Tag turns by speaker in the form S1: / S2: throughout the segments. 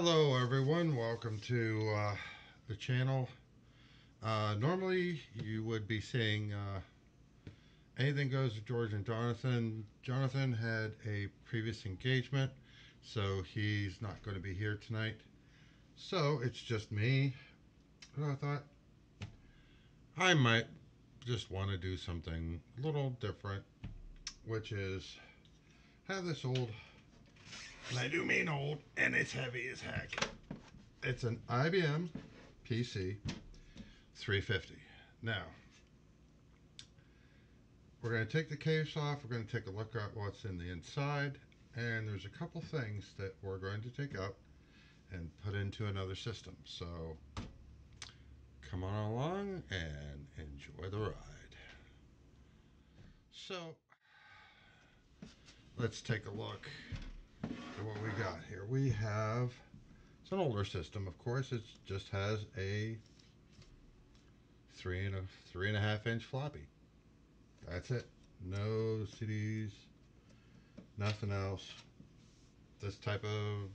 S1: Hello everyone, welcome to the channel. Normally you would be seeing Anything Goes with George and Jonathan. Jonathan had a previous engagement, so he's not going to be here tonight. So it's just me. And I thought I might just want to do something a little different, which is have this old, and I do mean old, and it's heavy as heck. It's an IBM PC 350. Now, we're going to take the case off. We're going to take a look at what's in the inside. And there's a couple things that we're going to take out and put into another system. So come on along and enjoy the ride. So let's take a look at what we got here. We have, it's an older system, of course. It just has a 3.5 inch floppy. That's it. No CDs, nothing else. This type of,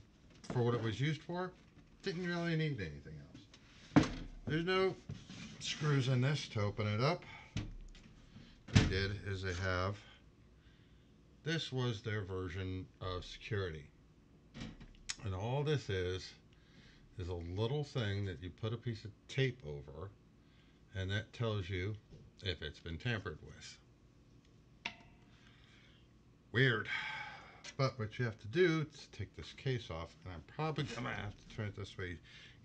S1: for what it was used for, didn't really need anything else. There's no screws in this to open it up. What they did is they have, this was their version of security. And all this is a little thing that you put a piece of tape over, and that tells you if it's been tampered with. Weird. But what you have to do is take this case off, and I'm probably gonna have to turn it this way. You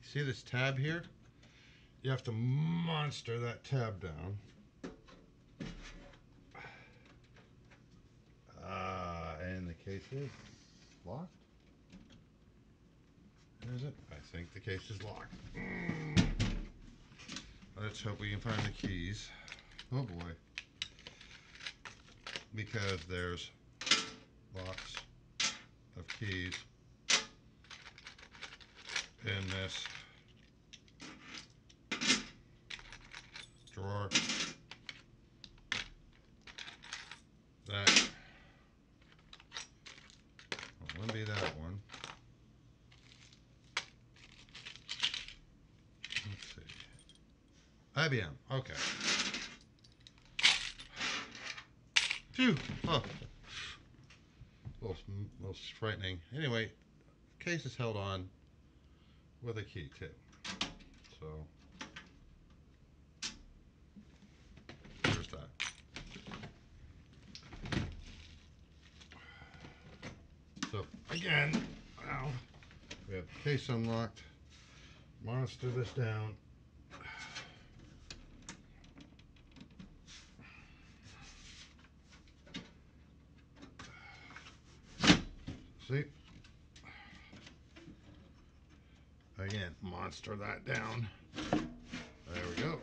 S1: see this tab here? You have to monster that tab down. And the case is locked. Is it? I think the case is locked. Let's hope we can find the keys. Oh boy. Because there's lots of keys in this drawer. That wouldn't be that one. Let's see. IBM. Okay. Phew. Oh. A little frightening. Anyway, case is held on with a key too. So there's that. So again, now we have the case unlocked. Monster this down. See? Again, monster that down. There we go.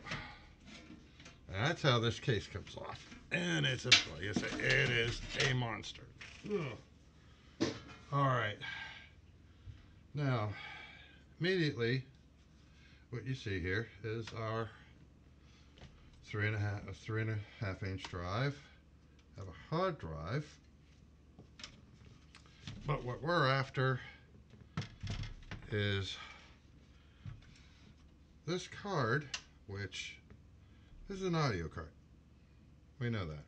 S1: And that's how this case comes off. And it's a, like I said, it is a monster. Ugh. All right. Now, immediately, what you see here is our 3.5 inch drive. Have a hard drive. But what we're after is this card, which is an audio card. We know that.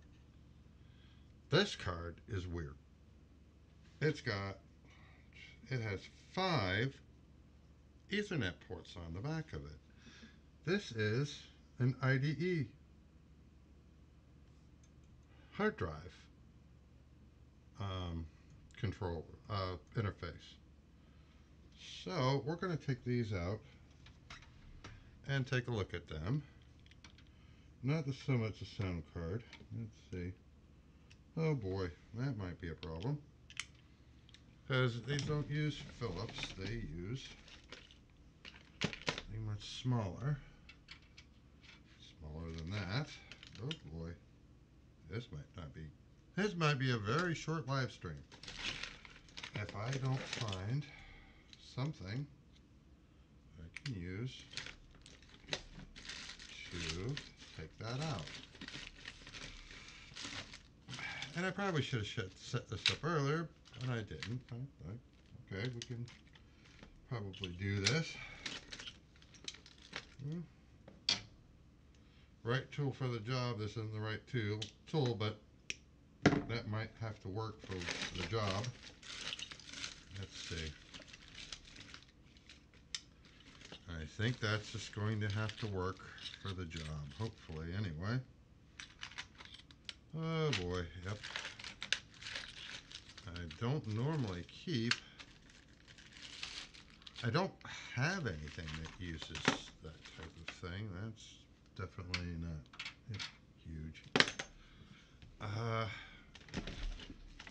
S1: This card is weird. It has 5 Ethernet ports on the back of it. This is an IDE hard drive control interface. So we're going to take these out and take a look at them. Not so much a sound card. Let's see. Oh boy, that might be a problem. Because they don't use Phillips, they use something much smaller. Smaller than that. Oh boy. This might be a very short live stream. If I don't find something I can use to take that out. And I probably should have set this up earlier, and I didn't. Okay, we can probably do this. Right tool for the job. This isn't the right tool, but that might have to work for the job. Let's see. I think that's just going to have to work for the job, hopefully, anyway. Oh boy, yep. I don't normally keep... I don't have anything that uses that type of thing. That's definitely not huge.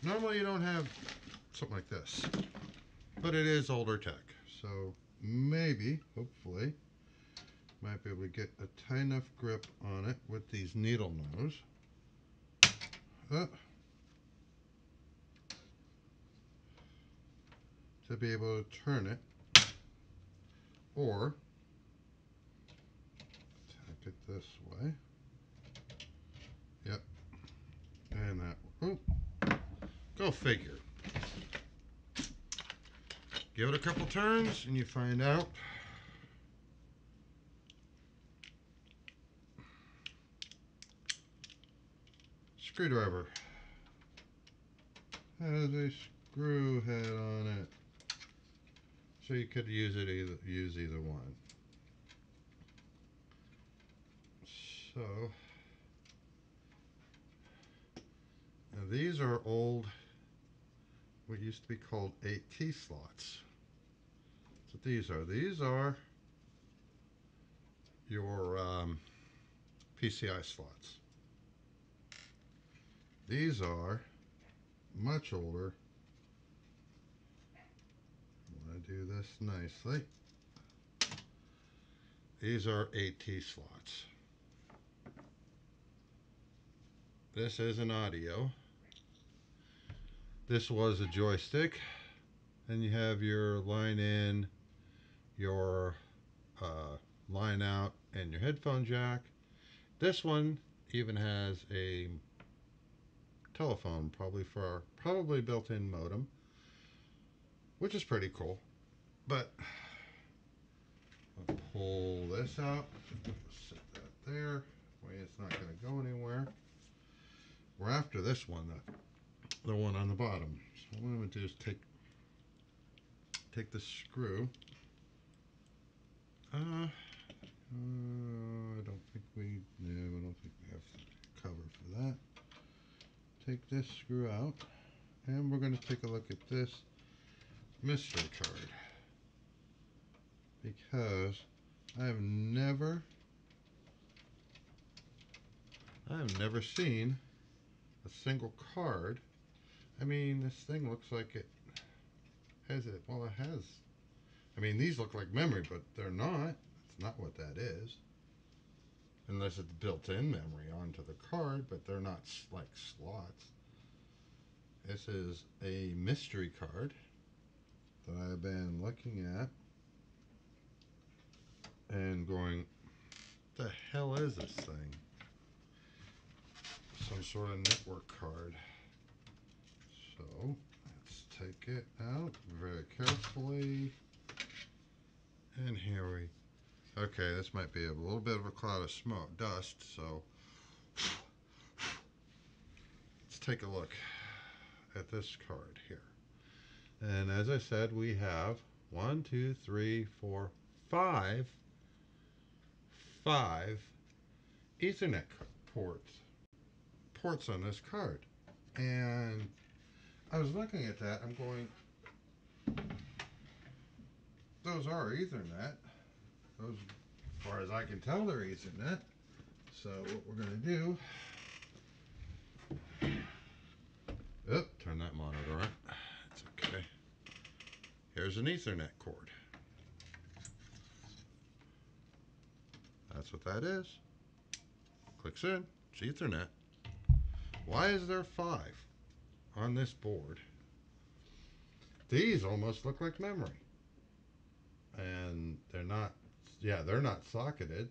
S1: Normally you don't have something like this, but it is older tech, so maybe, hopefully, might be able to get a tight enough grip on it with these needle nose. To be able to turn it, or tack it this way. Yep, and that. Oh, go figure. Give it a couple turns, and you find out. Screwdriver has a screw head on it, so you could use either one. So now these are old, what used to be called 8T slots. That's what these are. These are your PCI slots. These are much older. I want to do this nicely. These are 8T slots. This is an audio. This was a joystick. And you have your line in, your line out, and your headphone jack. This one even has a telephone, probably built-in modem, which is pretty cool. But I'll pull this out, set that there. Way it's not going to go anywhere. We're after this one, the one on the bottom. So what I'm going to do is take the screw. I don't think we have cover for that. Take this screw out, and we're going to take a look at this mystery card, because I have never seen a single card. I mean, this thing looks like it has it. Well, it has. I mean, these look like memory, but they're not. It's not what that is. Unless it's built-in memory onto the card, but they're not like slots. This is a mystery card that I've been looking at and going, what the hell is this thing? Some sort of network card. So let's take it out very carefully. And here we, okay, this might be a little bit of a cloud of smoke, dust, so let's take a look at this card here. And as I said, we have 1, 2, 3, 4, 5 Ethernet ports on this card. And I was looking at that, I'm going, those are Ethernet. Those, as far as I can tell, they're Ethernet. So what we're going to do, turn that monitor on. It's okay. Here's an Ethernet cord. That's what that is. Clicks in, it's Ethernet. Why is there 5 on this board? These almost look like memory. And they're not, yeah, they're not socketed.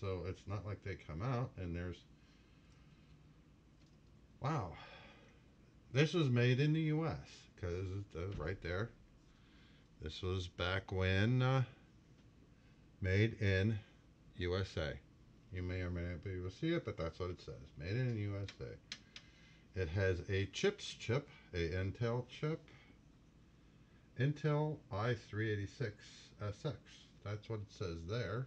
S1: So it's not like they come out and there's, wow. This was made in the US, because right there, This was back when made in USA. You may or may not be able to see it, but that's what it says. Made in USA. It has a chips chip, a Intel chip. Intel i386SX. That's what it says there.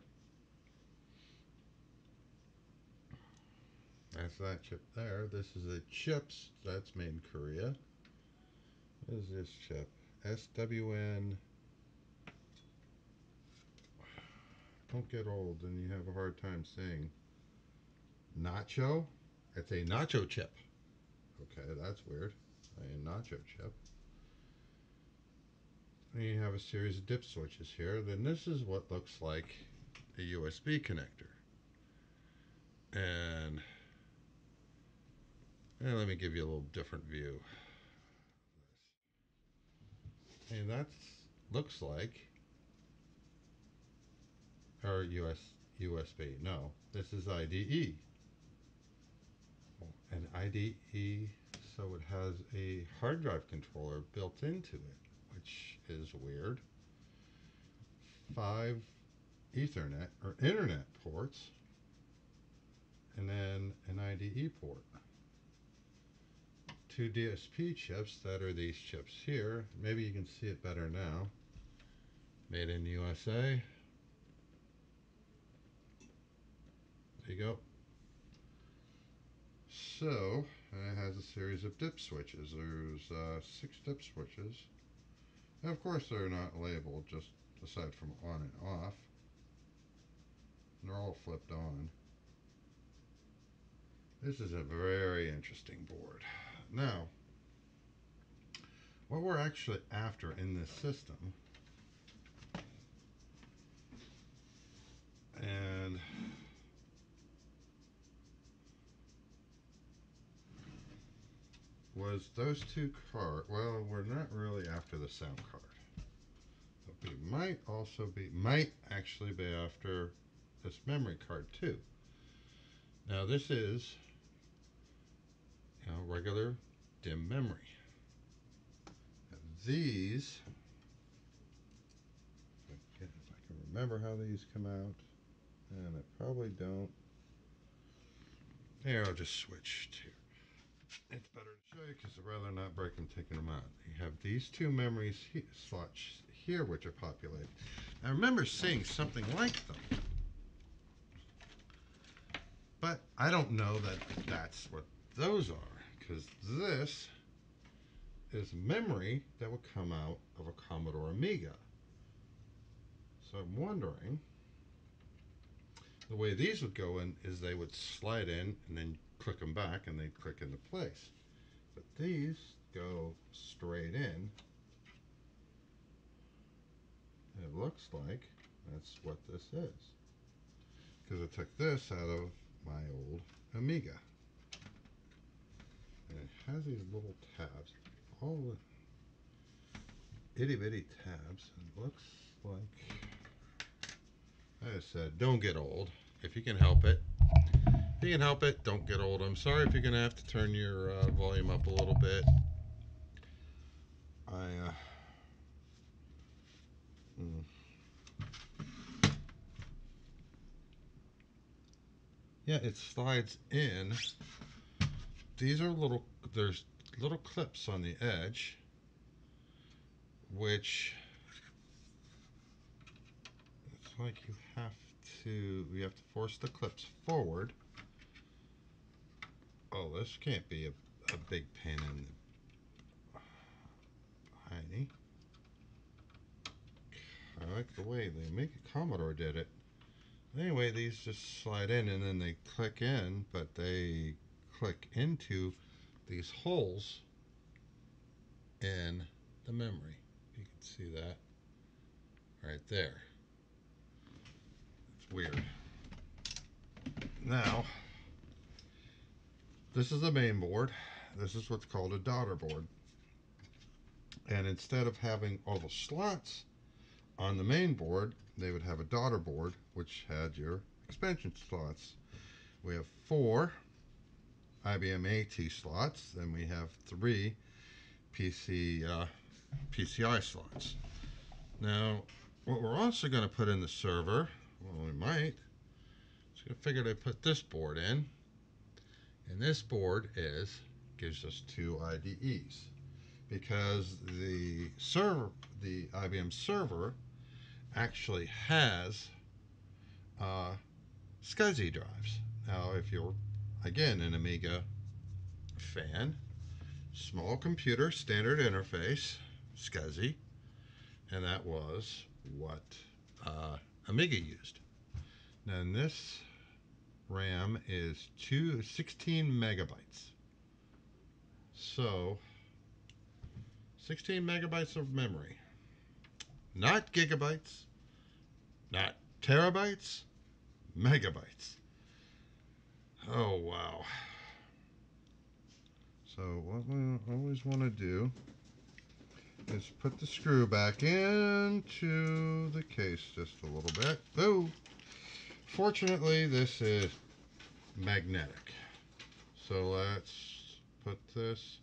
S1: That's that chip there. This is a chips that's made in Korea. What is this chip? SWN. Don't get old and you have a hard time saying. Nacho? It's a nacho chip. Okay, that's weird. A nacho chip. And you have a series of dip switches here. Then this is what looks like a USB connector. And let me give you a little different view. And that looks like or USB. No, this is IDE. An IDE, so it has a hard drive controller built into it, which is weird. 5 Ethernet or internet ports, and then an IDE port. 2 DSP chips, that are these chips here. Maybe you can see it better now. Made in USA. There you go. So, it has a series of dip switches. There's 6 dip switches. And of course they're not labeled, just aside from on and off. And they're all flipped on. This is a very interesting board. Now, what we're actually after in this system, and was those 2 cards. Well, we're not really after the sound card. But we might actually be after this memory card too. Now this is, regular DIMM memory. Now these, if I can remember how these come out, and I probably don't. Here, I'll just switch to. It's better to show you because I'd rather not break them taking them out. You have these 2 memory slots here which are populated. I remember seeing something like them, but I don't know that that's what those are, because this is memory that would come out of a Commodore Amiga. So I'm wondering, the way these would go in is they would slide in and then click them back and they'd click into place. But these go straight in. And it looks like that's what this is, because I took this out of my old Amiga. And it has these little tabs, all the itty bitty tabs, and it looks like, I said, don't get old if you can help it. If you can help it, don't get old. I'm sorry if you're going to have to turn your volume up a little bit. Yeah, it slides in. These are there's little clips on the edge, which it's like you have to force the clips forward. Oh, this can't be a big pain in the hiney. I like the way the Amiga Commodore did it. Anyway, these just slide in and then they click in, but they click into these holes in the memory. You can see that right there. It's weird. Now, this is the main board. This is what's called a daughter board. And instead of having all the slots on the main board, they would have a daughter board which had your expansion slots. We have 4 IBM AT slots, then we have 3 PCI slots. Now, what we're also going to put in the server, well, we might, so I figured I'd put this board in. And this board gives us two IDEs because the server, the IBM server, actually has SCSI drives. Now, if you're, again, an Amiga fan, small computer, standard interface, SCSI, and that was what Amiga used. Now, this RAM is 16 megabytes. So, 16 megabytes of memory. Not gigabytes, not terabytes, megabytes. Oh, wow. So what we always want to do is put the screw back into the case just a little bit. Oh, fortunately this is magnetic. So let's put this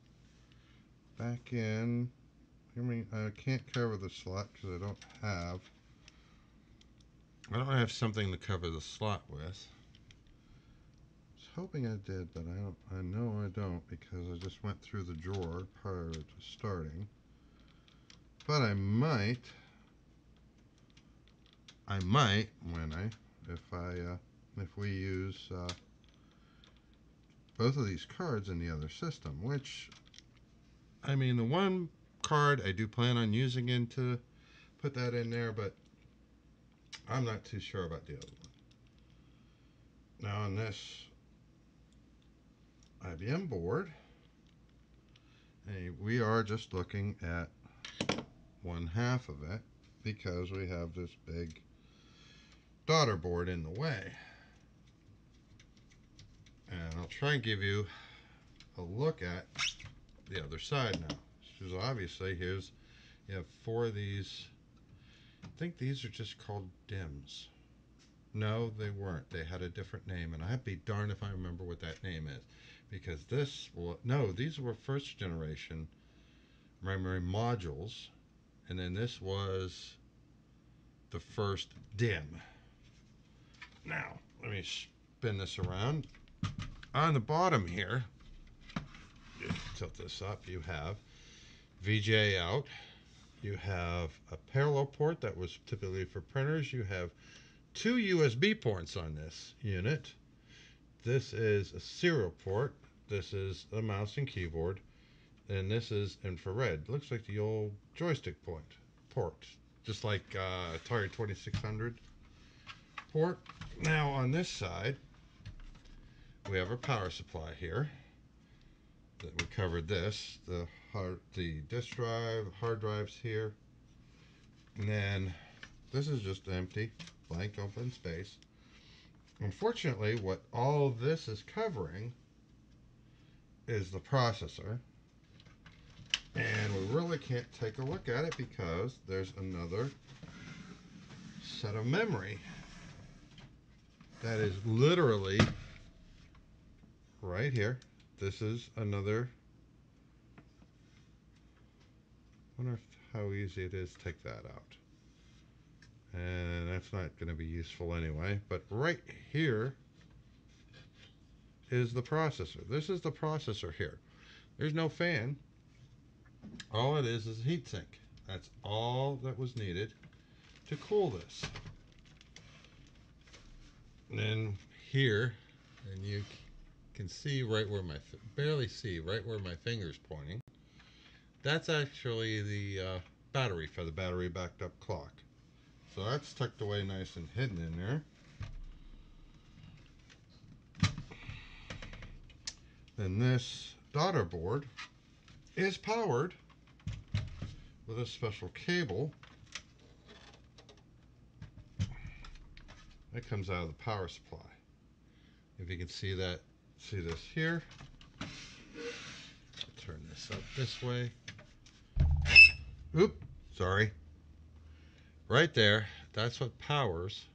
S1: back in. I mean, I can't cover the slot because I don't have something to cover the slot with. I was hoping I did, but I know I don't because I just went through the drawer prior to starting. But I might if we use both of these cards in the other system, which, I mean, the one card I do plan on using to put that in there, but I'm not too sure about the other one. Now on this IBM board, we are just looking at one half of it because we have this big daughter board in the way. And I'll try and give you a look at the other side now. So obviously you have four of these. I think these are just called DIMMs. No, they weren't. They had a different name, and I'd be darned if I remember what that name is. Because these were first generation memory modules, and then this was the first DIMM. Now, let me spin this around. On the bottom here, tilt this up, you have VGA out. You have a parallel port that was typically for printers. You have two USB ports on this unit. This is a serial port. This is a mouse and keyboard. And this is infrared. Looks like the old joystick port. Just like Atari 2600 port. Now on this side, we have a power supply here. We covered this. The disk drive, hard drives here. And then this is just empty, blank open space. Unfortunately, what all this is covering is the processor. And we really can't take a look at it because there's another set of memory that is literally right here. This is another. I wonder how easy it is to take that out. And that's not going to be useful anyway. But right here is the processor. This is the processor here. There's no fan. All it is a heatsink. That's all that was needed to cool this. And then here, and you can see right where barely see right where my finger's pointing. That's actually the battery for the battery backed up clock. So that's tucked away nice and hidden in there. Then this daughter board is powered with a special cable that comes out of the power supply. If you can see this here. I'll turn this up this way. Oop, sorry. Right there, that's what powers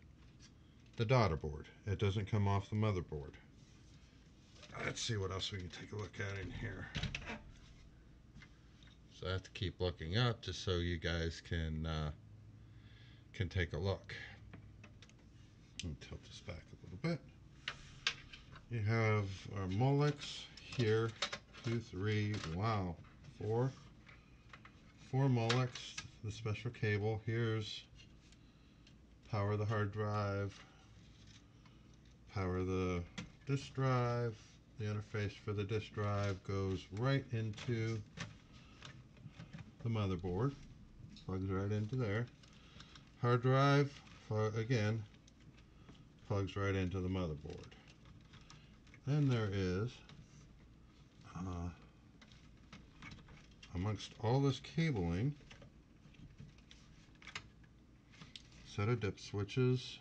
S1: the daughter board. It doesn't come off the motherboard. Let's see what else we can take a look at in here. So I have to keep looking up just so you guys can can take a look. I'll tilt this back a little bit. You have our Molex here, 2, 3, wow, 4 Molex, the special cable. Here's power the hard drive, power the disk drive. The interface for the disk drive goes right into the motherboard, plugs right into there. Hard drive, again, plugs right into the motherboard. Then there is, amongst all this cabling, set of dip switches,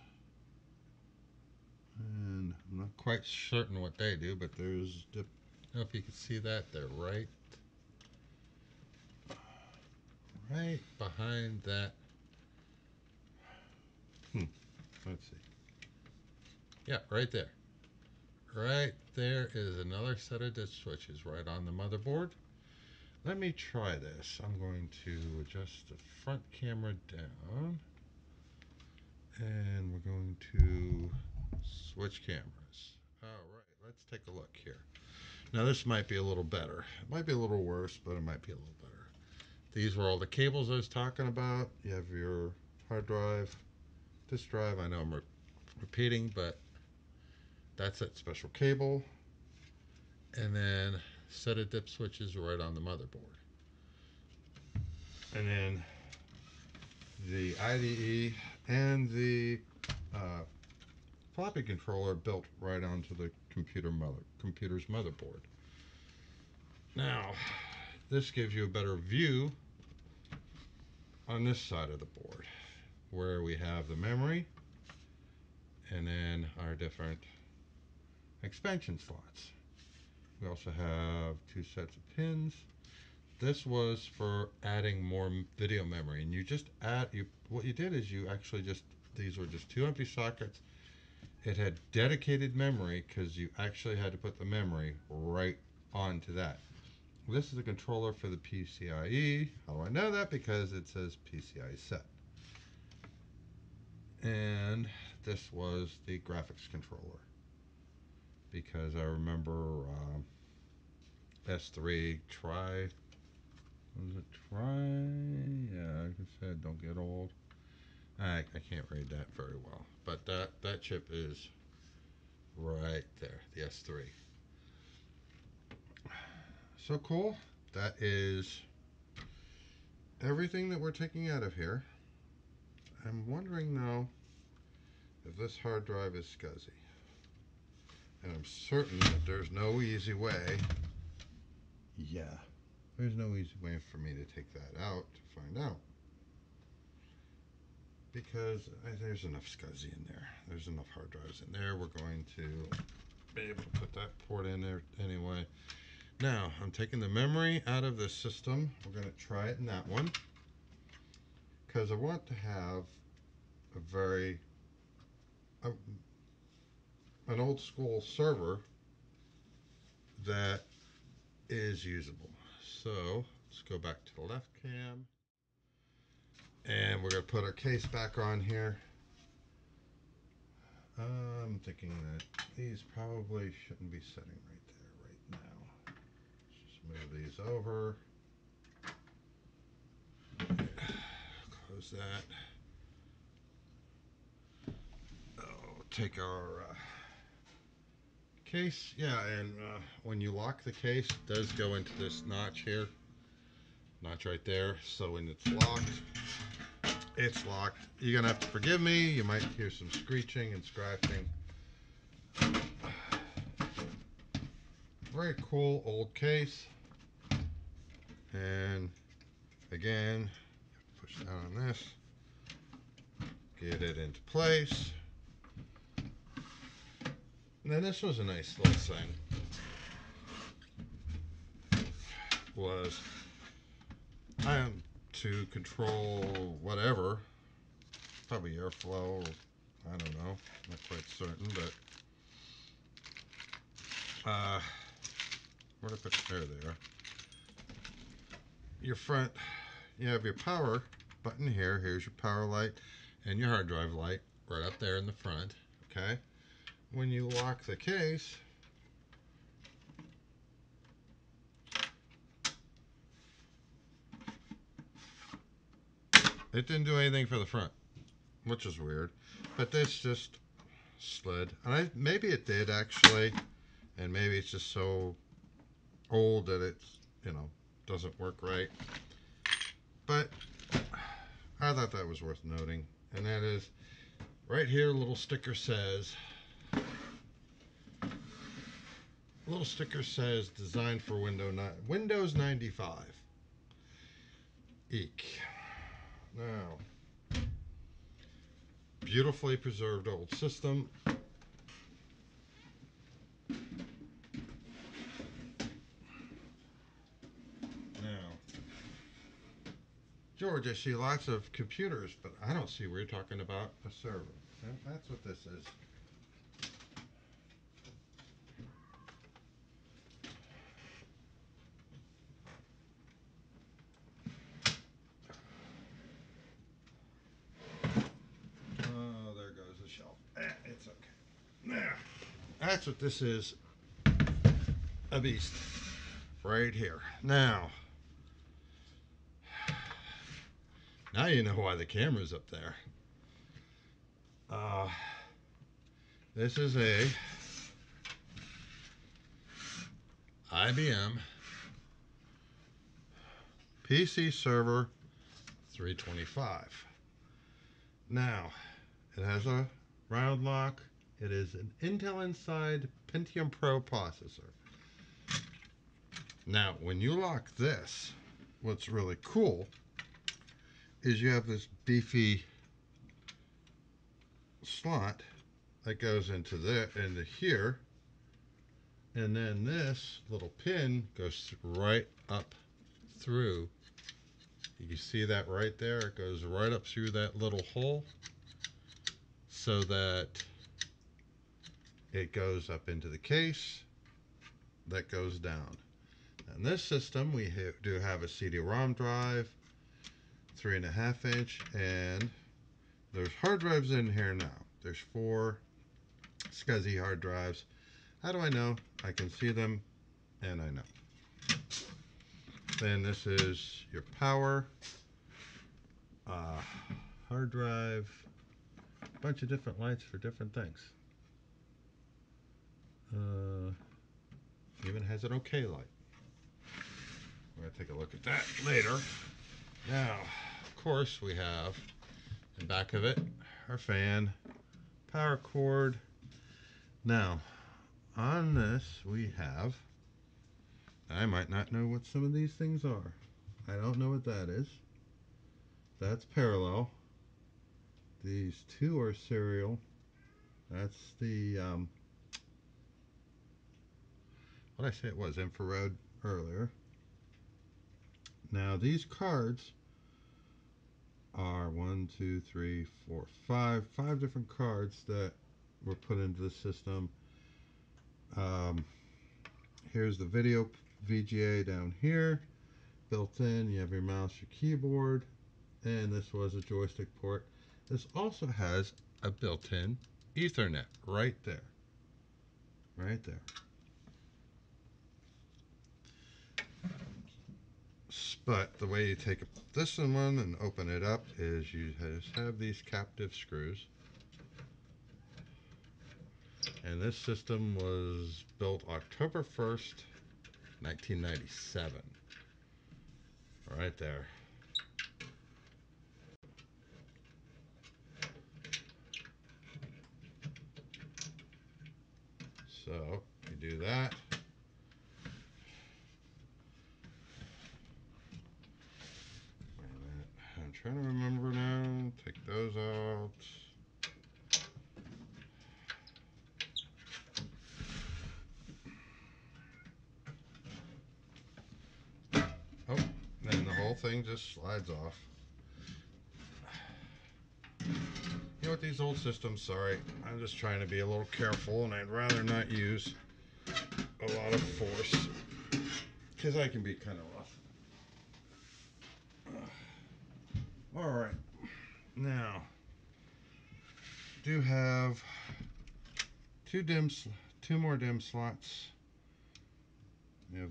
S1: and I'm not quite certain what they do, but there's dip. I don't know if you can see that. They're right behind that. Let's see. Yeah, right there. Right there is another set of dip switches right on the motherboard. Let me try this. I'm going to adjust the front camera down, and we're going to switch cameras. All right, let's take a look here. Now this might be a little better. It might be a little worse, but it might be a little better. These were all the cables I was talking about. You have your hard drive, disk drive. I know I'm repeating, but that's that special cable. And then set of dip switches right on the motherboard. And then the IDE and the floppy controller built right onto the computer's motherboard. Now, this gives you a better view on this side of the board, where we have the memory and then our different expansion slots. We also have 2 sets of pins. This was for adding more video memory, and you just add, what you did is you actually just, these were just 2 empty sockets. It had dedicated memory because you actually had to put the memory right onto that. This is a controller for the PCIe. How do I know that? Because it says PCIe set. And this was the graphics controller, because I remember S3 Try. Was it Try? Yeah, like I said, don't get old. I can't read that very well, but that chip is right there, the S3. So cool. That is everything that we're taking out of here. I'm wondering now if this hard drive is SCSI. And I'm certain that there's no easy way. Yeah, there's no easy way for me to take that out to find out. Because there's enough SCSI in there. There's enough hard drives in there. We're going to be able to put that port in there anyway. Now, I'm taking the memory out of this system. We're going to try it in that one, because I want to have an old school server that is usable. So let's go back to the left cam, and we're going to put our case back on here. I'm thinking that these probably shouldn't be sitting right there right now. Let's just move these over. Close that. Oh, take our case. Yeah, and when you lock the case, it does go into this notch here. Notch right there. So when it's locked, it's locked. You're gonna have to forgive me. You might hear some screeching and scratching. Very cool old case. And again, push down on this, get it into place. And then this was a nice little thing. Was to control whatever, probably airflow. I don't know, not quite certain, but where to put it? There they are. Your front, you have your power button here. Here's your power light, and your hard drive light right up there in the front. Okay. When you lock the case, it didn't do anything for the front, which is weird. But this just slid. And maybe it did actually, and maybe it's just so old that it's, doesn't work right. But I thought that was worth noting. And that is, right here, a little sticker says, designed for Windows 95. Eek. Now, beautifully preserved old system. Now, George, I see lots of computers, but I don't see where you're talking about a server. That's what this is. Oh, there goes the shelf. It's okay. That's what this is. A beast. Right here. Now you know why the camera's up there. This is a IBM PC Server 325. Now, it has a round lock. It is an Intel Inside Pentium Pro processor. Now, when you lock this, what's really cool is you have this beefy slot that goes into here, and then this little pin goes right up through. You can see that right there. It goes right up through that little hole so that it goes up into the case that goes down. In this system, we do have a CD-ROM drive, 3.5 inch, and there's hard drives in here now. There's 4 SCSI hard drives. How do I know? I can see them, and I know. Then this is your power, hard drive, a bunch of different lights for different things. Even has an OK light. We're going to take a look at that later. Now, of course, we have in the back of it our fan, power cord. Now, on this we have, I might not know what some of these things are. I don't know what that is. That's parallel. These 2 are serial. That's the, what did I say it was? Infrared earlier. Now these cards are 1, 2, 3, 4, 5 different cards that were put into the system. Here's the video VGA down here. Built in, you have your mouse, your keyboard, and this was a joystick port. This also has a built-in Ethernet right there. Right there. But the way you take this one and open it up is you just have these captive screws. And this system was built October 1st, 1997. Right there. So you do that. I'm trying to remember now. Take those out. Oh, then the whole thing just slides off. You know what, these old systems, sorry, I'm just trying to be a little careful, and I'd rather not use a lot of force because I can be kind of rough. All right, now do have two more DIMM slots. We have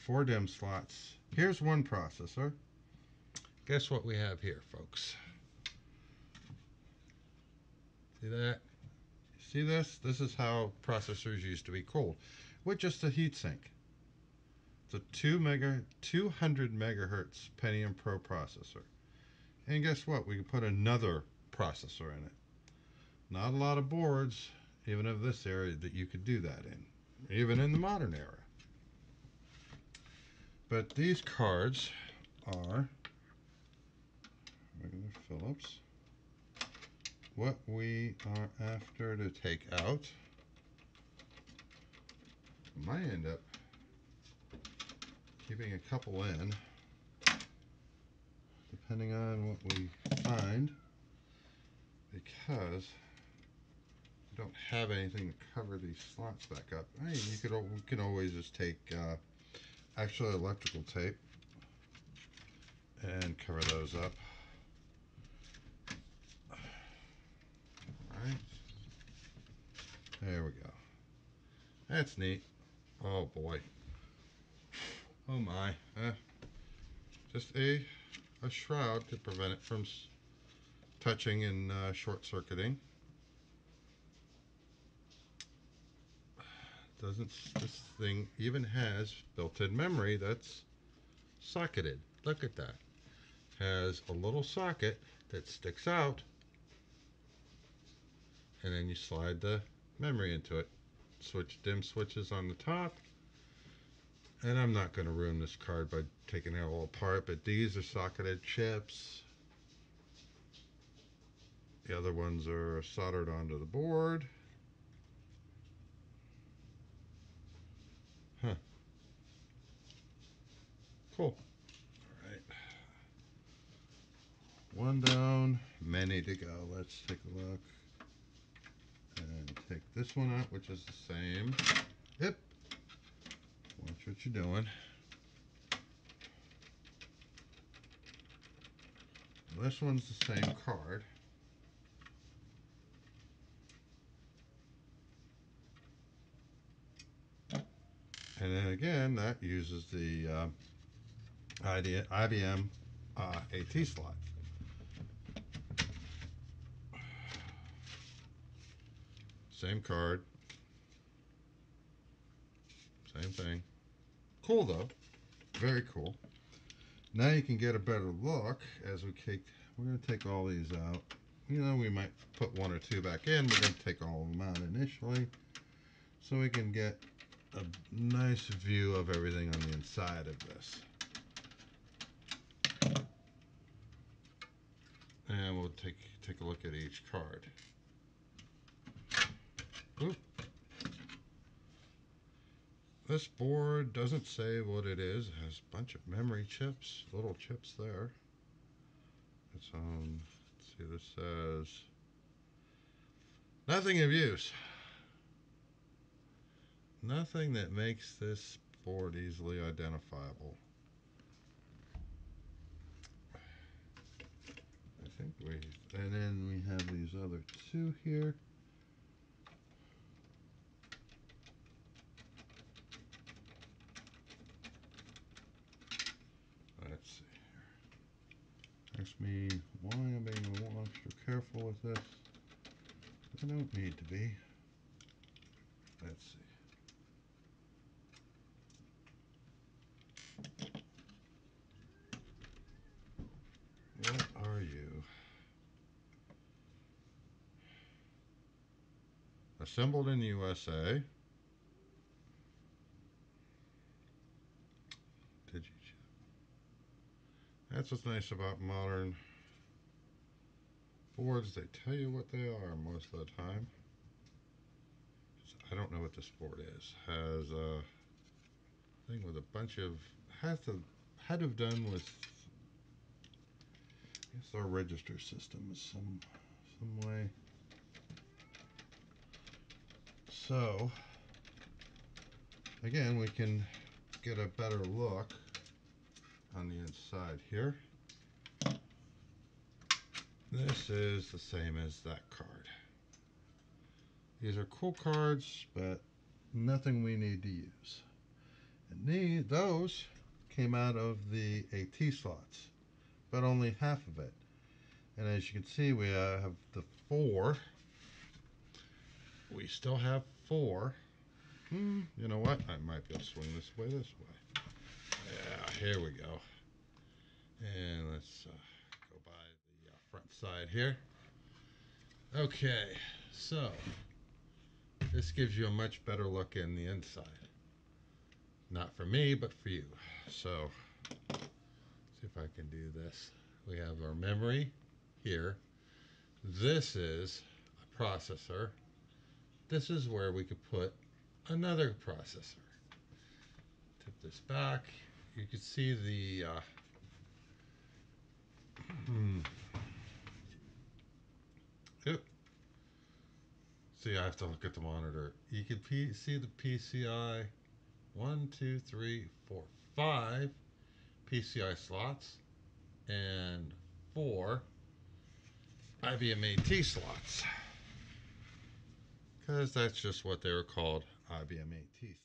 S1: four DIMM slots. Here's one processor. Guess what we have here, folks? See that? See this? This is how processors used to be cooled, with just a heatsink. It's a 200 megahertz Pentium Pro processor. And guess what? We can put another processor in it. Not a lot of boards, even of this area, that you could do that in, even in the modern era. But these cards are regular Phillips. What we are after to take out might end up keeping a couple in, depending on what we find, because we don't have anything to cover these slots back up. Hey, we can always just take actual electrical tape and cover those up. Alright, there we go. That's neat. Oh boy. Oh my. Just a shroud to prevent it from touching and short-circuiting. This thing even has built-in memory that's socketed. Look at that. Has a little socket that sticks out, and then you slide the memory into it. DIMM switches on the top. And I'm not going to ruin this card by taking it all apart, but these are socketed chips. The other ones are soldered onto the board. Huh. Cool. All right. One down, many to go. Let's take a look. And take this one out, which is the same. Yep. Watch what you're doing. This one's the same card. And then again, that uses the IBM AT slot. Same card. Same thing. Cool though. Very cool. Now you can get a better look as we're going to take all these out. You know, we might put one or two back in. We're going to take all of them out initially, so we can get a nice view of everything on the inside of this. And we'll take a look at each card. Oop. This board doesn't say what it is. It has a bunch of memory chips, little chips there. It's on, let's see, this says nothing of use. Nothing that makes this board easily identifiable. And then we have these other two here. Let's see here. Ask me why I'm being a little extra careful with this. I don't need to be. Let's see. What are you? Assembled in the USA. DigiChip. That's what's nice about modern boards. They tell you what they are most of the time. I don't know what this board is. Has a thing with a bunch of had to have done with, I guess, our register system is some way. So again, we can get a better look on the inside here. This is the same as that card. These are cool cards, but nothing we need to use. And those came out of the AT slots, but only half of it. And as you can see, we have the 4. We still have 4. You know what? I might be able to swing this way, Yeah, here we go. And let's go by the front side here. Okay, so this gives you a much better look in the inside. Not for me, but for you. So, see if I can do this. We have our memory here. This is a processor. This is where we could put another processor. Tip this back. You can see the see, I have to look at the monitor. You can see the PCI 1, 2, 3, 4, 5 PCI slots and 4 IBM AT slots, because that's just what they were called, IBM AT slots.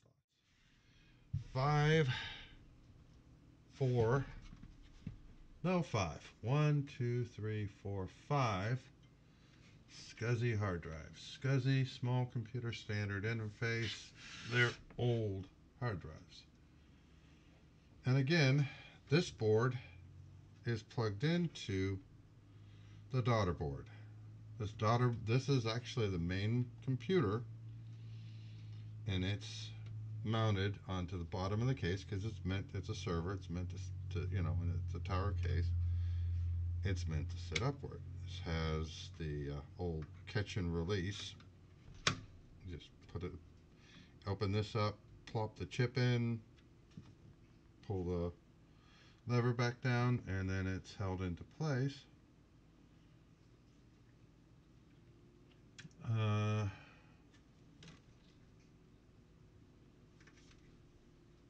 S1: 5, 4, no 5. 1, 2, 3, 4, 5 SCSI hard drives. SCSI, small computer standard interface. They're old hard drives. And again, this board is plugged into the daughter board. This is actually the main computer, and it's mounted onto the bottom of the case because it's a server. It's meant to when it's a tower case, it's meant to sit upward. This has the old catch and release. You just open this up, plop the chip in, pull the lever back down, and then it's held into place.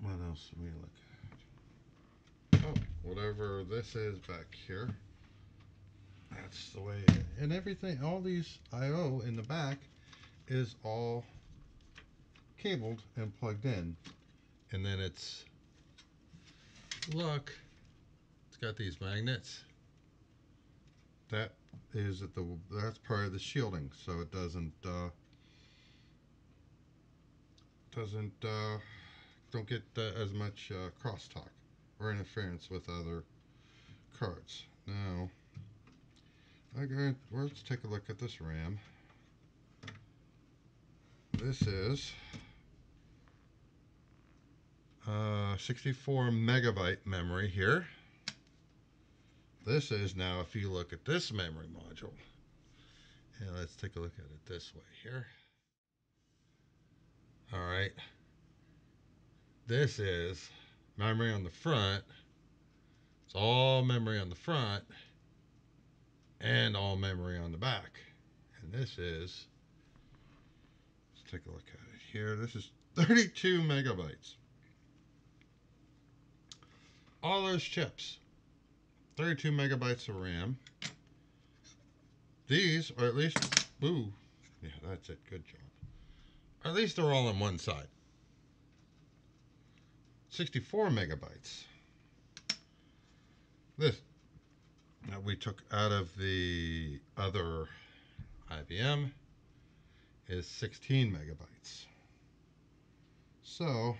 S1: What else do we look at? Oh, whatever this is back here. That's the way, and everything, all these I/O in the back is all cabled and plugged in. And then it's got these magnets. That's part of the shielding, so it don't get as much crosstalk or interference with other cards. Now, let's take a look at this RAM. This is 64 megabyte memory here. This is now, if you look at this memory module, and let's take a look at it this way here. All right. This is memory on the front. It's all memory on the front and all memory on the back. And this is, let's take a look at it here. This is 32 megabytes. All those chips, 32 megabytes of RAM. These, or at least, yeah, that's it, good job. Or at least they're all on one side. 64 megabytes. This that we took out of the other IBM is 16 megabytes. So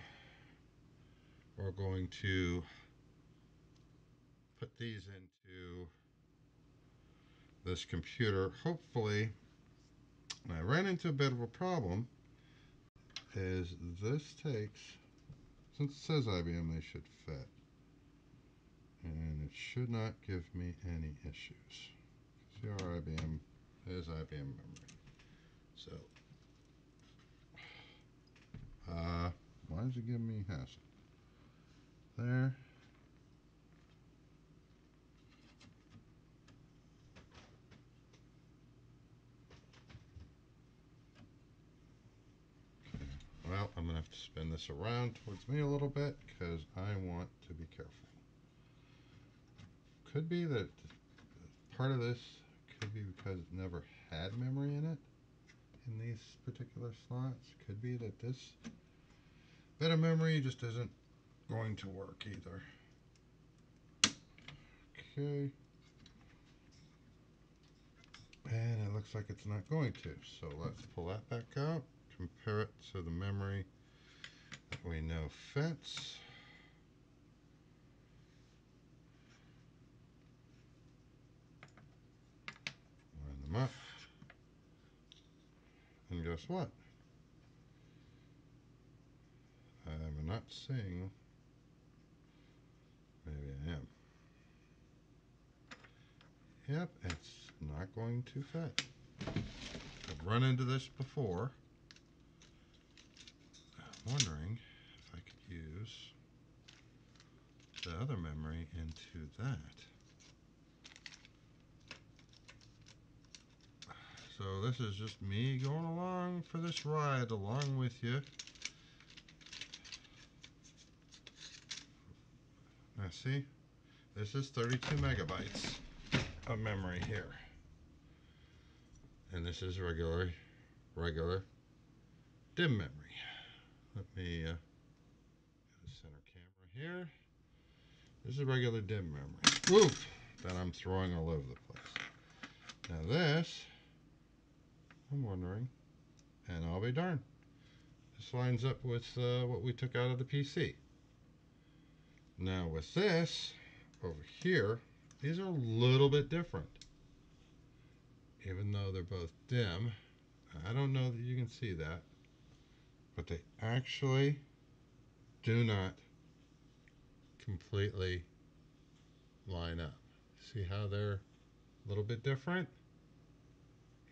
S1: we're going to put these into this computer. Hopefully, I ran into a bit of a problem, is this takes, since it says IBM, they should fit. And it should not give me any issues. See our IBM is IBM memory. So, why is it giving me hassle? There. Well, I'm going to have to spin this around towards me a little bit because I want to be careful. Could be that part of this Could be because it never had memory in it in these particular slots. Could be that this bit of memory just isn't going to work either. Okay. And it looks like it's not going to. So let's pull that back out, compare it to the memory that we know fits. Line them up. And guess what? I'm not seeing. Maybe I am. Yep, it's not going to fit. I've run into this before. I'm wondering if I could use the other memory into that. So this is just me going along for this ride along with you. Now see, this is 32 megabytes of memory here. And this is regular DIMM memory. Let me get a center camera here. This is regular DIMM memory. Oof! That I'm throwing all over the place. Now this, I'm wondering, and I'll be darned, this lines up with what we took out of the PC. Now with this, over here, these are a little bit different. Even though they're both DIMM, I don't know that you can see that, but they actually do not completely line up. See how they're a little bit different?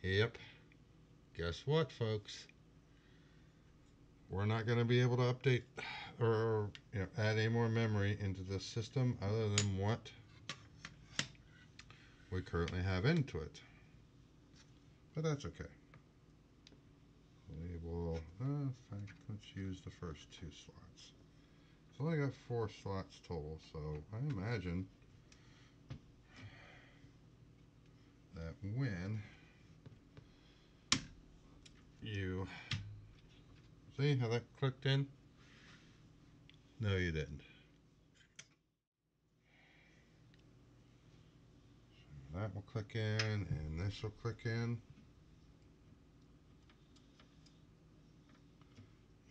S1: Yep. Guess what, folks? We're not going to be able to update or add any more memory into this system other than what we currently have into it. But that's okay. We will, in fact, let's use the first two slots. It's only got 4 slots total, so I imagine that when you see how that clicked in? No, you didn't. So that will click in, and this will click in.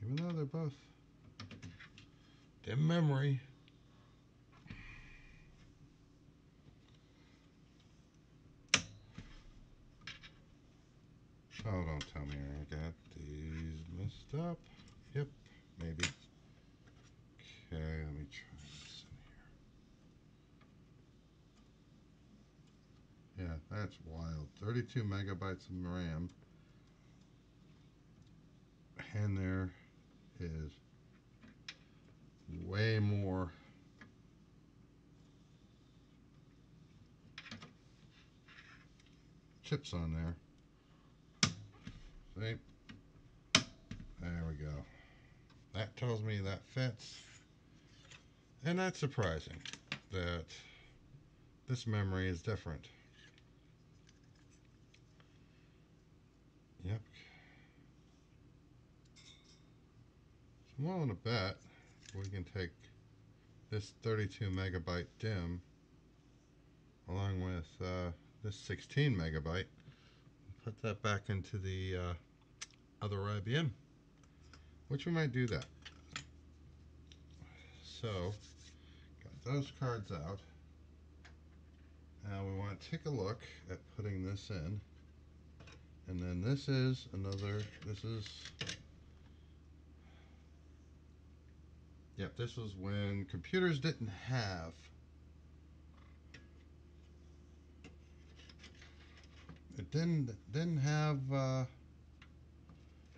S1: Even though they're both DIMM memory. Oh, don't tell me I got these messed up. Yep, maybe. Okay, let me try this in here. Yeah, that's wild. 32 megabytes of RAM. And there is way more chips on there. See? There we go. That tells me that fits. And that's surprising that this memory is different. Yep. So I'm willing to bet we can take this 32 megabyte DIMM along with this 16 megabyte, put that back into the other IBM, which we might do that. So, got those cards out. Now we want to take a look at putting this in. And then this is yep, this was when computers didn't have didn't have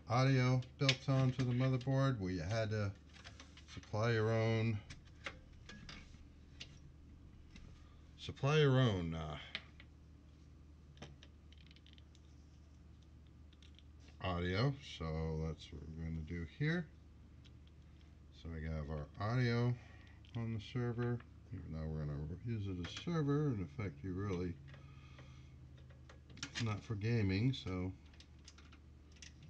S1: audio built onto the motherboard, where you had to supply your own audio. So that's what we're going to do here. So we have our audio on the server, even though we're going to use it as server. In effect, you really not for gaming, so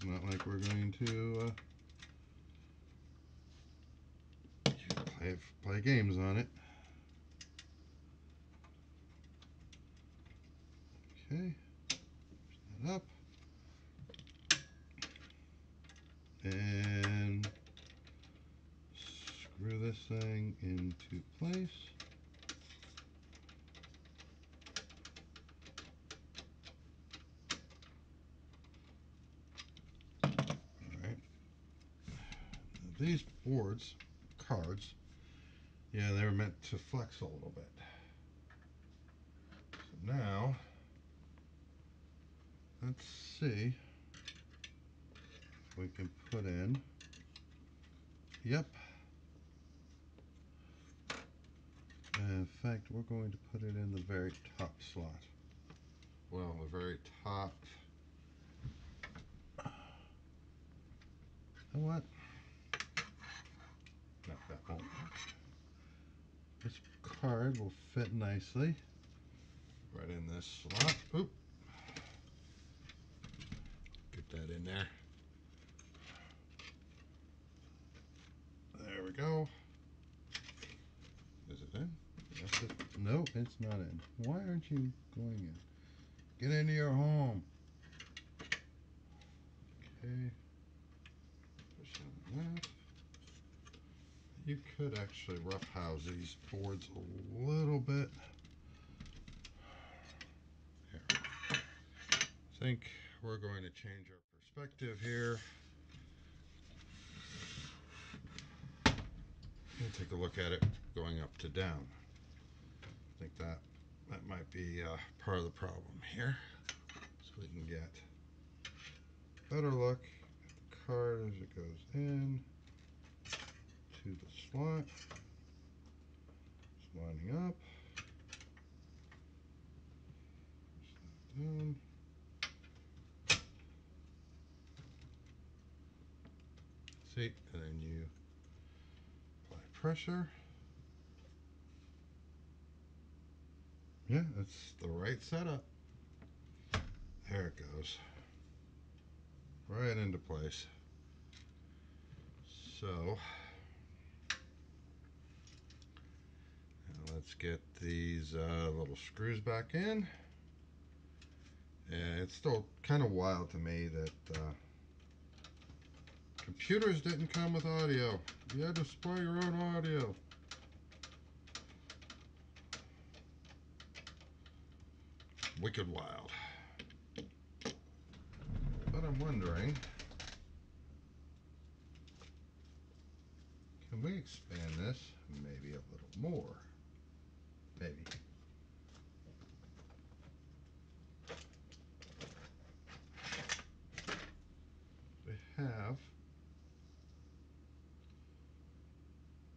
S1: not like we're going to play games on it. Okay, push that up, and screw this thing into place. Alright, these boards, cards, yeah, they were meant to flex a little bit. So now, let's see if we can put in, yep. In fact, we're going to put it in the very top slot. Well, the very top. You know what? No, that won't work. This card will fit nicely right in this slot. Oop. Get that in there. There we go. Is it in? Yes, no, it's not in. Why aren't you going in? Get into your home. Okay. Push on that. You could actually roughhouse these boards a little bit. Here. I think we're going to change our perspective here. And take a look at it going up to down. I think that might be part of the problem here. So we can get a better look at the card as it goes in to the slot. It's lining up. Push that down. See, and then you apply pressure. Yeah, that's the right setup. There it goes. Right into place. So, now let's get these little screws back in. And it's still kind of wild to me that computers didn't come with audio. You had to supply your own audio. Wicked wild. But I'm wondering, can we expand this maybe a little more? Maybe. We have.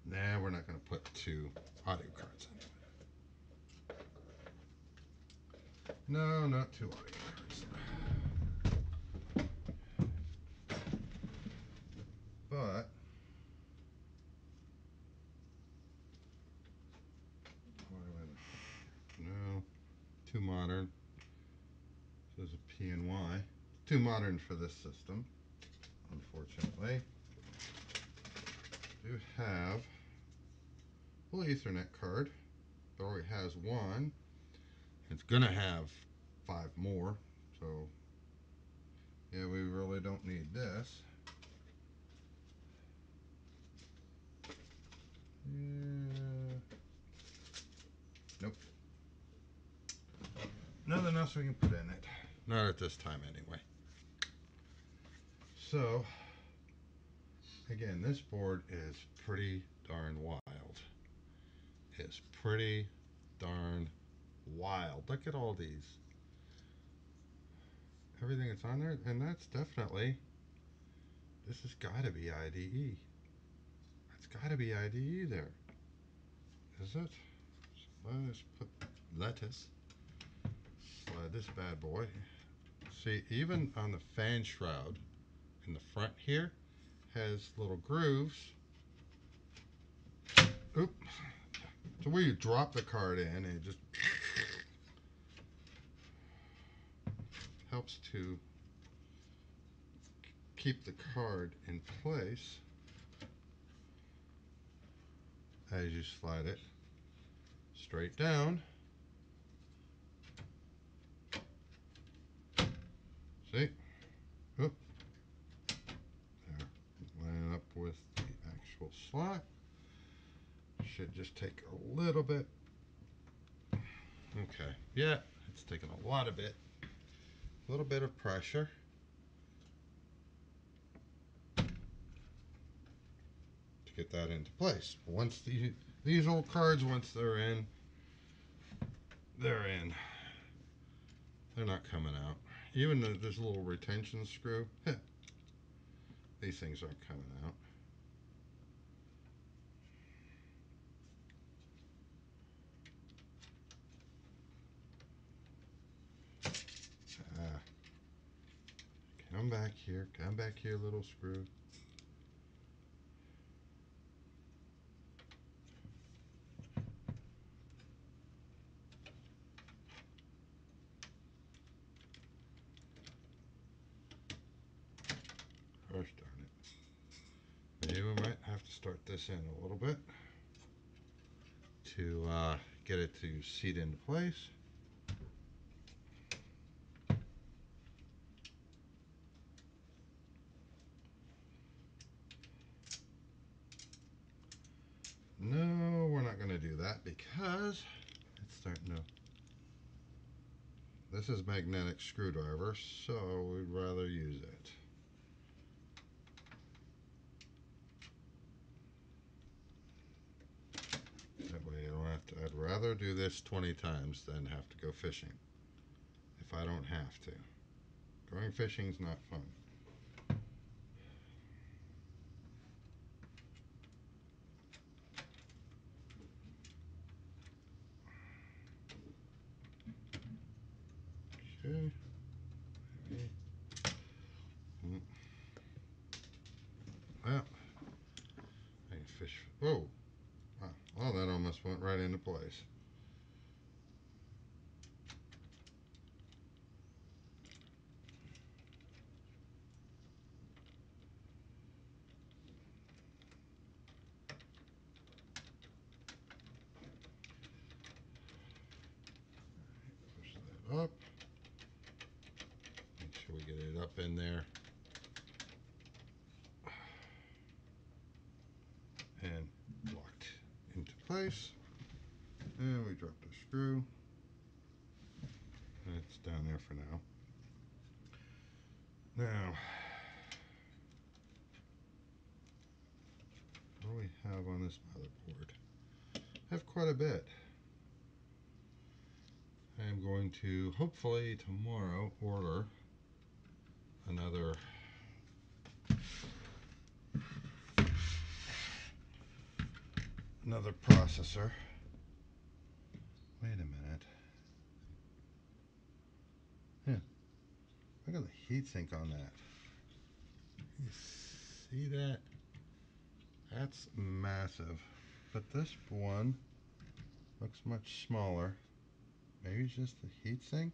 S1: Nah, we're not going to put two audio cards in. No, not two audio cards. But no, too modern. This is a P and Y. Too modern for this system, unfortunately. We do have a full Ethernet card. It already has one. It's gonna have 5 more, so yeah, we really don't need this. Yeah. Nope. Nothing else we can put in it. Not at this time, anyway. So, again, this board is pretty darn wild. It's pretty darn wild. Look at all these. Everything that's on there, and that's definitely, this has got to be IDE. That's got to be IDE there. Is it? So let's put lettuce. Slide this bad boy. See, even on the fan shroud in the front here, has little grooves. Oops. So where you drop the card in and it just helps to keep the card in place as you slide it straight down. See? Oop. There. Line up with the actual slot. Should just take a little bit. Okay. Yeah, it's taking a lot of it. A little bit of pressure. To get that into place. Once these old cards, once they're in, they're in. They're not coming out. Even this little retention screw, these things aren't coming out. Come back here, little screw. Gosh darn it. Maybe we might have to start this in a little bit to get it to seat into place. No, we're not going to do that because it's starting to... This is magnetic screwdriver, so we'd rather use it. That way I don't have to... I'd rather do this 20 times than have to go fishing if I don't have to. Going fishing's not fun. Okay. Well, I can fish. Whoa! Wow. Well, that almost went right into place. Push that up. Make sure we get it up in there. And locked into place. And we drop the screw. And it's down there for now. Now, what do we have on this motherboard? I have quite a bit. I am going to hopefully tomorrow order another processor. Wait a minute. Yeah, look at the heatsink on that. You see that? That's massive. But this one looks much smaller. Maybe it's just the heatsink?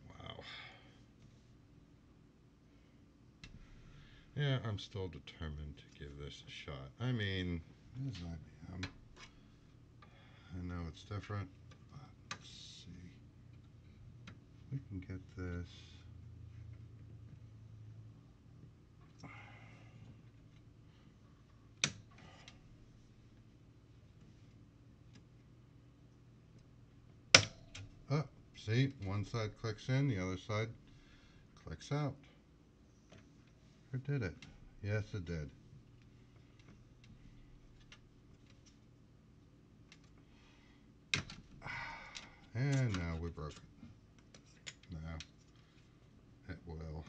S1: Wow. Yeah, I'm still determined to give this a shot. I mean, this is IBM. I know it's different, but let's see. We can get this. Oh, see, one side clicks in, the other side clicks out. Or did it? Yes, it did. And now we broke it. Now it will.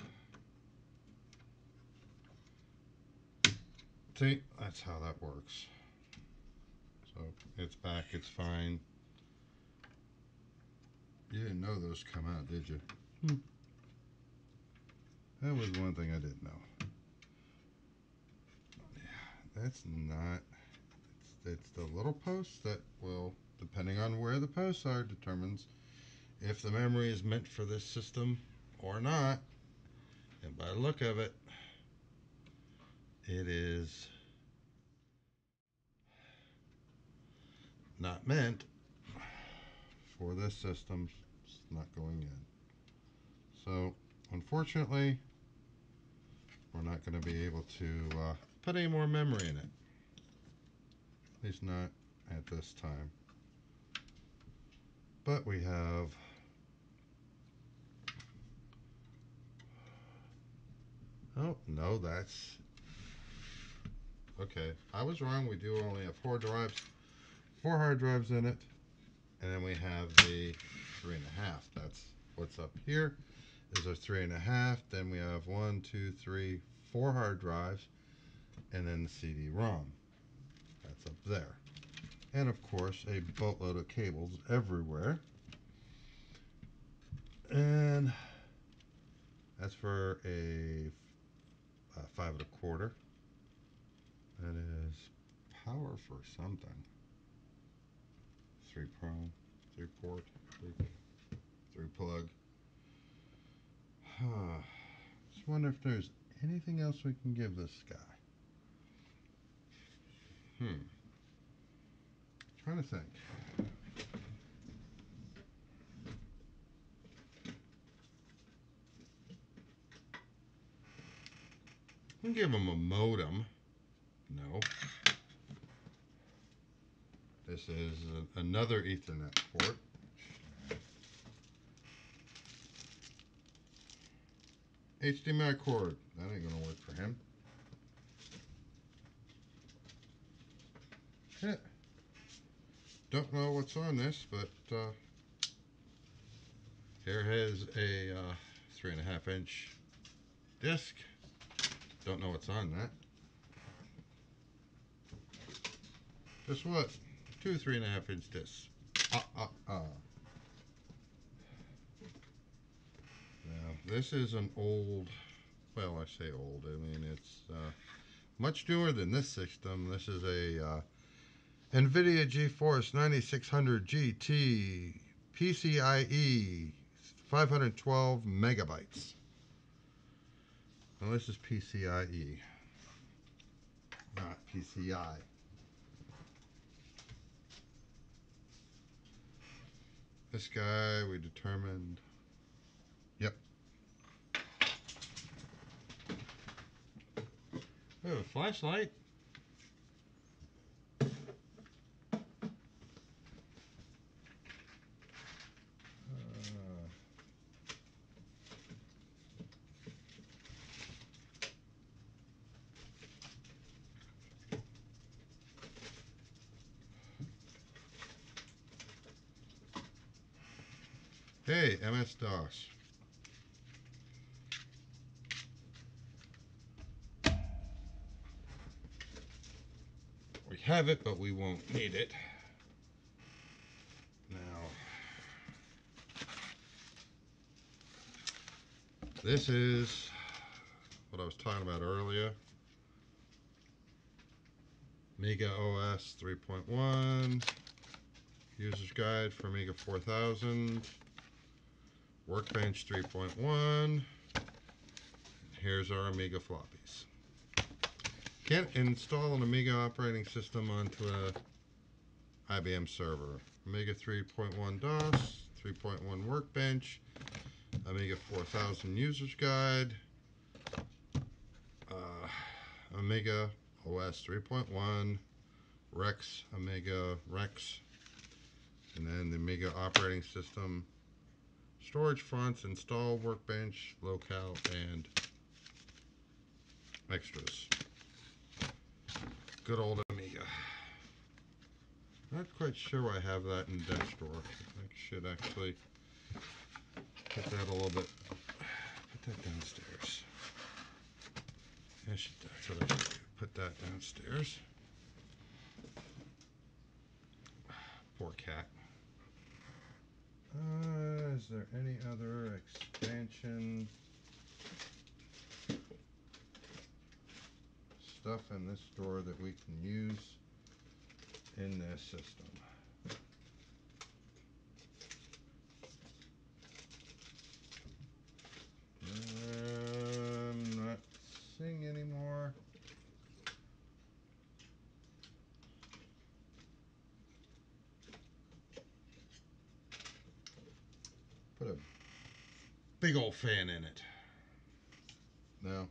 S1: See, that's how that works. So it's back, it's fine. You didn't know those come out, did you? That was one thing I didn't know. Yeah, that's not. it's the little posts that will, depending on where the posts are, determines if the memory is meant for this system or not. And by the look of it, it is not meant for this system. It's not going in. So, unfortunately, we're not going to be able to put any more memory in it. At least not at this time. But we have oh, no, that's okay. I was wrong. We do only have four hard drives in it. And then we have the 3.5. That's what's up here is our 3.5. Then we have 1, 2, 3, 4 hard drives, and then the CD-ROM. That's up there. And of course, a boatload of cables everywhere. And that's for a 5 1/4. That is power for something. 3 prong, 3 port, 3 plug. Just wonder if there's anything else we can give this guy. Trying to think. We can give him a modem. No. This is another Ethernet port. HDMI cord. That ain't gonna work for him. Yeah. Don't know what's on this, but here has a 3.5 inch disc. Don't know what's on that. Guess what? 2 3.5 inch discs. Now, this is an old, well, I say old, I mean it's much newer than this system. This is a NVIDIA GeForce 9600 GT PCIe 512 megabytes. Now this is PCIe, not PCI. This guy we determined, yep. We have a flashlight. Hey, MS-DOS. We have it, but we won't need it. Now, this is what I was talking about earlier. Amiga OS 3.1. User's Guide for Amiga 4000. Workbench 3.1. Here's our Amiga floppies. Can't install an Amiga operating system onto a IBM server. Amiga 3.1 DOS, 3.1 Workbench, Amiga 4000 User's Guide, Amiga OS 3.1, Rex, Amiga Rex, and then the Amiga operating system, storage fonts, install Workbench, locale, and extras. Good old Amiga. Not quite sure why I have that in desk drawer. I should actually put that a little bit, put that downstairs. That's what I should do. Put that downstairs. Poor cat. Is there any other expansion stuff in this drawer that we can use? in this system. I'm not seeing anymore. Put a big old fan in it. No.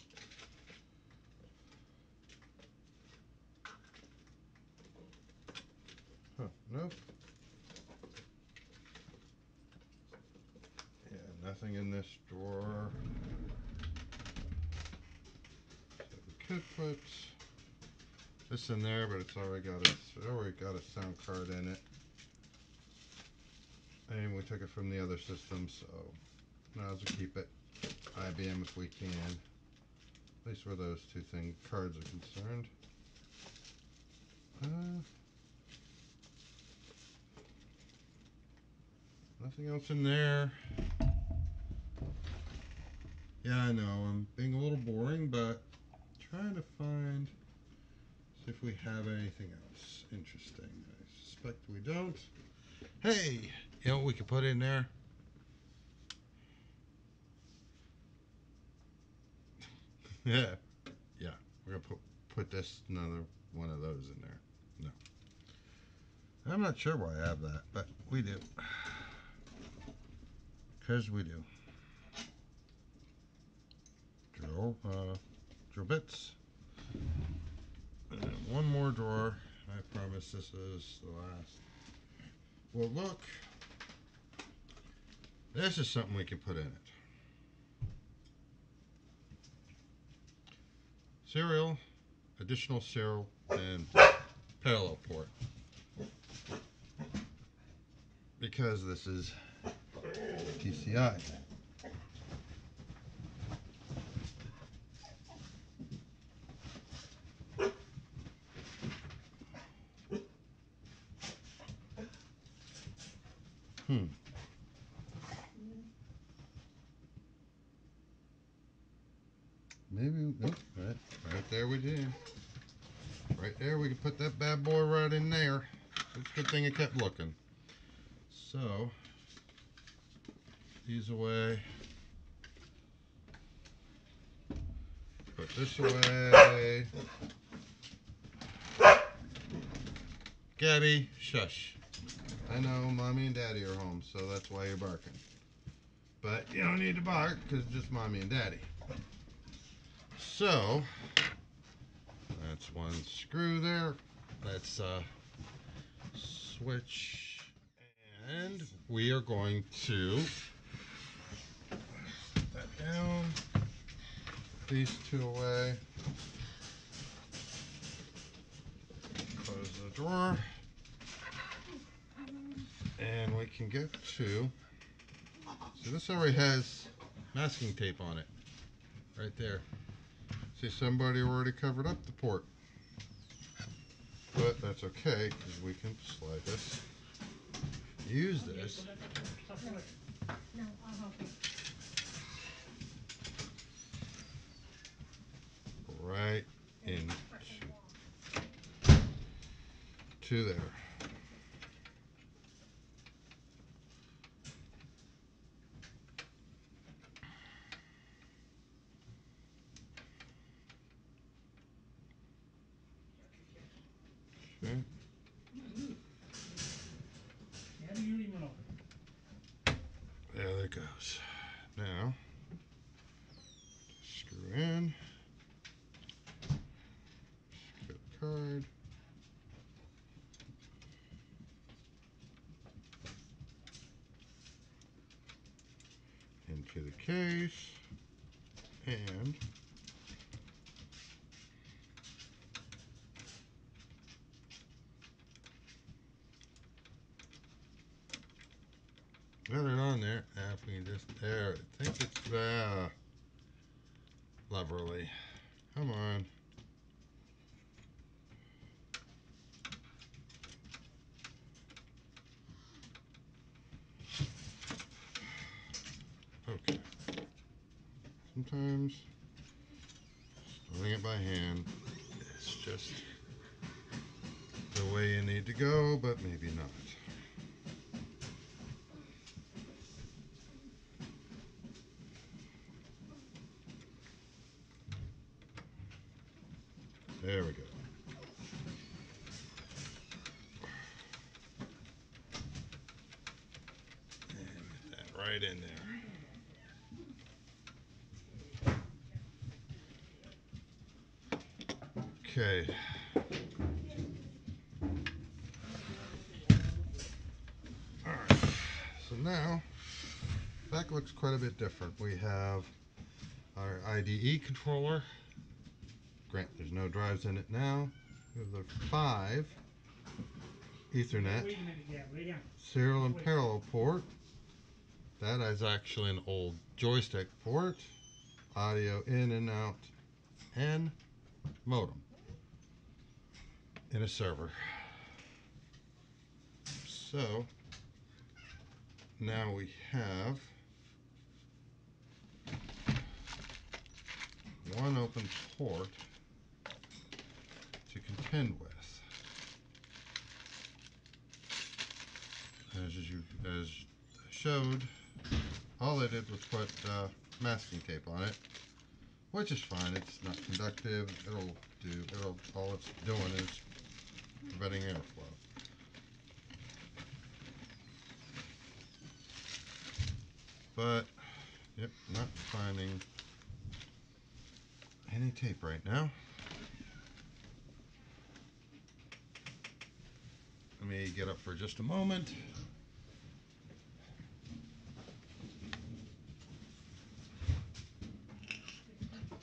S1: Huh, nope. Yeah, nothing in this drawer. So we could put this in there, but it's already got a sound card in it. And we took it from the other system, so might as well keep it IBM if we can. At least where those two cards are concerned. Nothing else in there. Yeah, I know, I'm being a little boring, but trying to find, see if we have anything else interesting. I suspect we don't. Hey, you know what we could put in there? Yeah, we're gonna put this another one of those in there. No, I'm not sure why I have that, but we do, cause we do. Drill bits, and one more drawer. I promise this is the last. Well, look, this is something we can put in it. Serial, additional serial, and parallel port. Because this is PCI. Maybe, nope, right there we did. Right there, we can put that bad boy right in there. It's a good thing it kept looking. So, these away. Put this away. Gabby, shush. I know Mommy and Daddy are home, so that's why you're barking. But you don't need to bark, because it's just Mommy and Daddy. So, that's one screw there. Let's switch, and we are going to put that down, these two away, close the drawer, and we can get to, so this already has masking tape on it, right there. See, somebody already covered up the port. But that's okay, because we can slide this, use this. Right in to there. Okay. There it goes. Now, screw in, get the card, into the case, and got it on there. Now if we can just, there, I think it's lovely. Come on. Okay. Sometimes doing it by hand is just the the way you need to go, but maybe not. There we go. And get that right in there. Okay. Alright. So now, back looks quite a bit different. We have our IDE controller. Grant, there's no drives in it now. We have the 5 Ethernet serial and parallel port. That is actually an old joystick port. Audio in and out, and modem in a server. So now we have one open port to contend with. As showed, all I did was put masking tape on it, which is fine. It's not conductive. All it's doing is preventing airflow. But yep, not finding any tape right now. Let me get up for just a moment.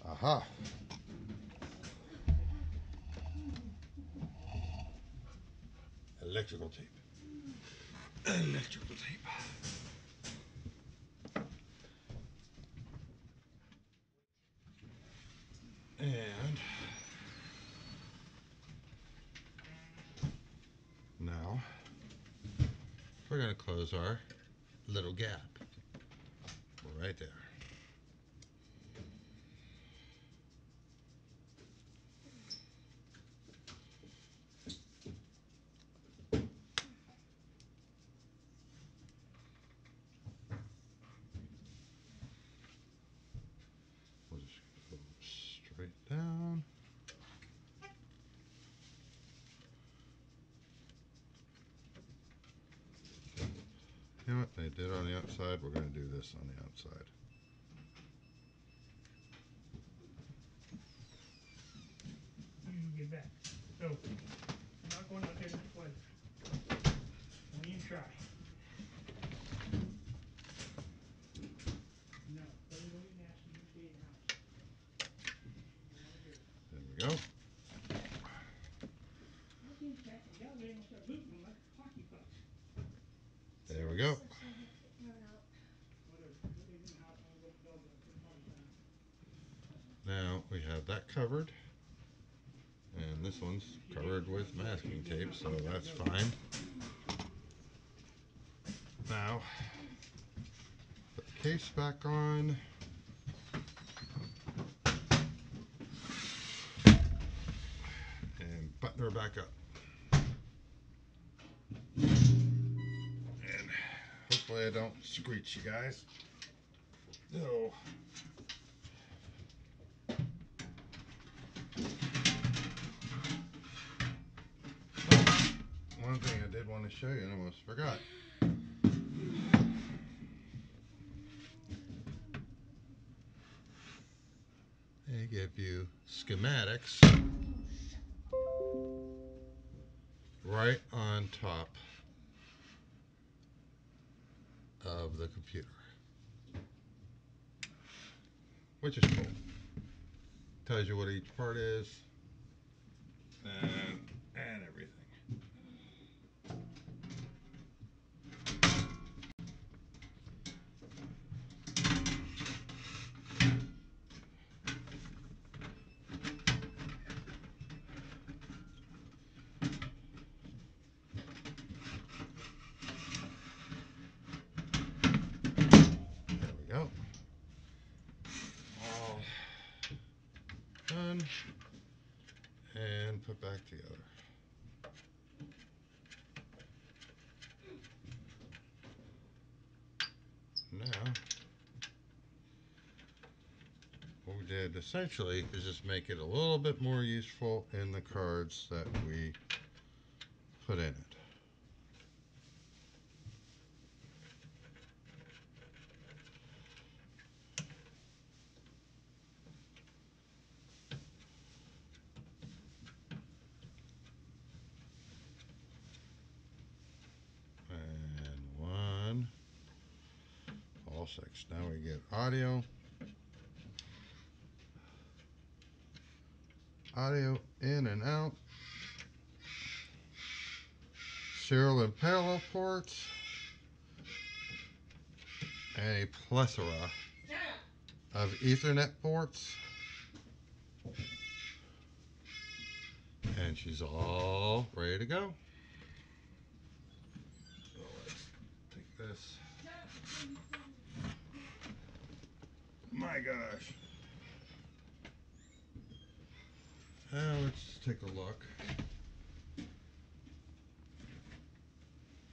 S1: Aha. Electrical tape. Electrical tape. And now we're going to close our little gap right there. We'll just go straight down. You know what they did on the outside? We're going to do this on the outside.
S2: Get back. So, I'm not going out there in the weather. Don't even try. No, don't get nasty. You stay in the house.
S1: There we go. There we go. Now we have that covered, and this one's covered with masking tape, so that's fine. Now, put the case back on. And button her back up. And hopefully I don't screech you guys. No. One thing I did want to show you and I almost forgot. They give you schematics right on top of the computer, which is cool. Tells you what each part is and everything. There we go. All done and put back together. did essentially is just make it a little bit more useful in the cards that we put in it. And one. All six. Now we get audio. Audio in and out. Serial and parallel ports. And a plethora of Ethernet ports. And she's all ready to go. So let's take this. My gosh. Now let's take a look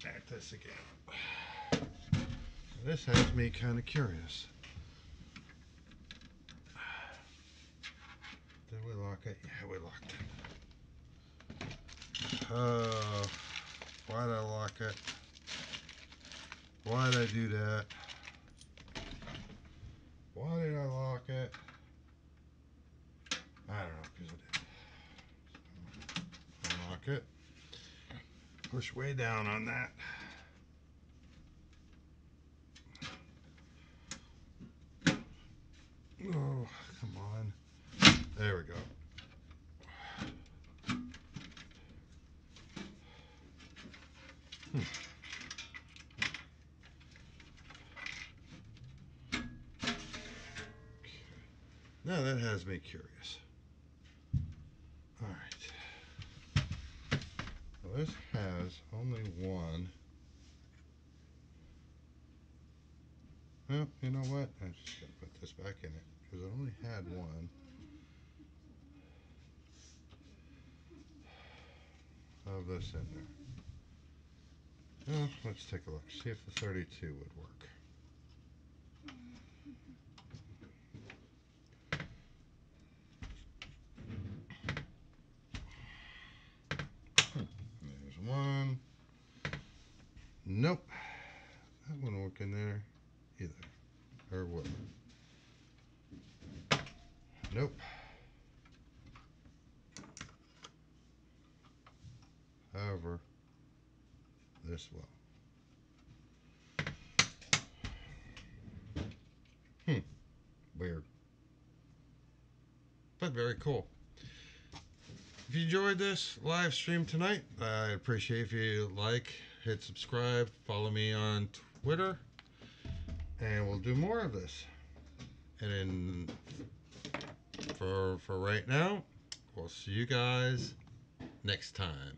S1: at this again. This has me kind of curious. Did we lock it? Yeah, we locked it. Why'd I lock it? Why'd I do that? Why did I lock it? I don't know, because I did. So, unlock it. Push way down on that. Oh, come on. There we go. Now that has me curious. Alright. Well, this has only one. Well, you know what? I'm just going to put this back in it because it only had one. Of this in there. Well, let's take a look. See if the 32 would work. There's one. Nope. That wouldn't work in there either. Or would it? Nope. However, this will. Weird. But very cool. If you enjoyed this live stream tonight, I'd appreciate if you like, hit subscribe, follow me on Twitter, and we'll do more of this. And for right now, we'll see you guys next time.